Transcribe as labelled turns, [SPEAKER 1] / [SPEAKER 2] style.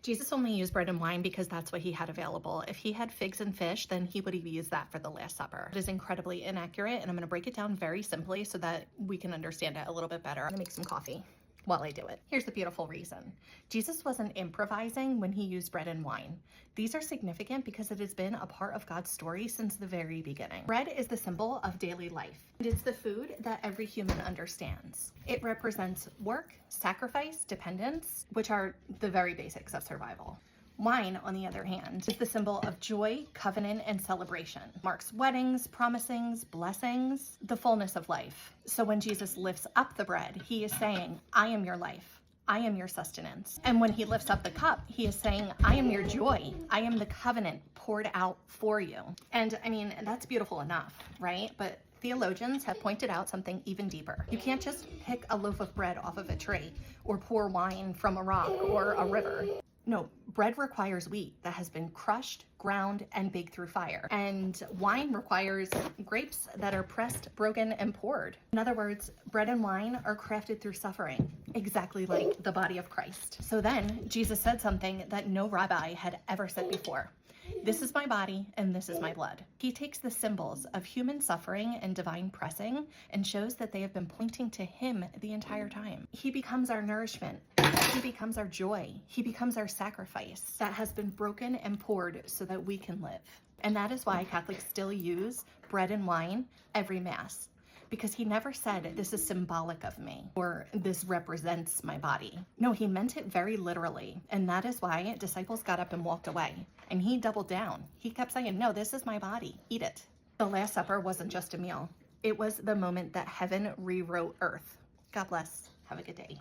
[SPEAKER 1] Jesus only used bread and wine because that's what he had available. If he had figs and fish, then he would have used that for the Last Supper. It is incredibly inaccurate, and I'm going to break it down very simply so that we can understand it a little bit better. I'm going to make some coffee while I do it. Here's the beautiful reason. Jesus wasn't improvising when he used bread and wine. These are significant because it has been a part of God's story since the very beginning. Bread is the symbol of daily life. It's the food that every human understands. It represents work, sacrifice, dependence, which are the very basics of survival. Wine, on the other hand, is the symbol of joy, covenant, and celebration. Marks weddings, promisings, blessings, the fullness of life. So when Jesus lifts up the bread, he is saying, I am your life. I am your sustenance. And when he lifts up the cup, he is saying, I am your joy. I am the covenant poured out for you. And I mean, that's beautiful enough, right? But theologians have pointed out something even deeper. You can't just pick a loaf of bread off of a tree or pour wine from a rock or a river. No, bread requires wheat that has been crushed, ground, and baked through fire. And wine requires grapes that are pressed, broken, and poured. In other words, bread and wine are crafted through suffering, exactly like the body of Christ. So then Jesus said something that no rabbi had ever said before. This is my body and this is my blood. He takes the symbols of human suffering and divine pressing and shows that they have been pointing to him the entire time. He becomes our nourishment. He becomes our joy. He becomes our sacrifice that has been broken and poured so that we can live. And that is why Catholics still use bread and wine every Mass. Because he never said, this is symbolic of me, or this represents my body. No, he meant it very literally. And that is why disciples got up and walked away. And he doubled down. He kept saying, no, this is my body. Eat it. The Last Supper wasn't just a meal. It was the moment that heaven rewrote earth. God bless. Have a good day.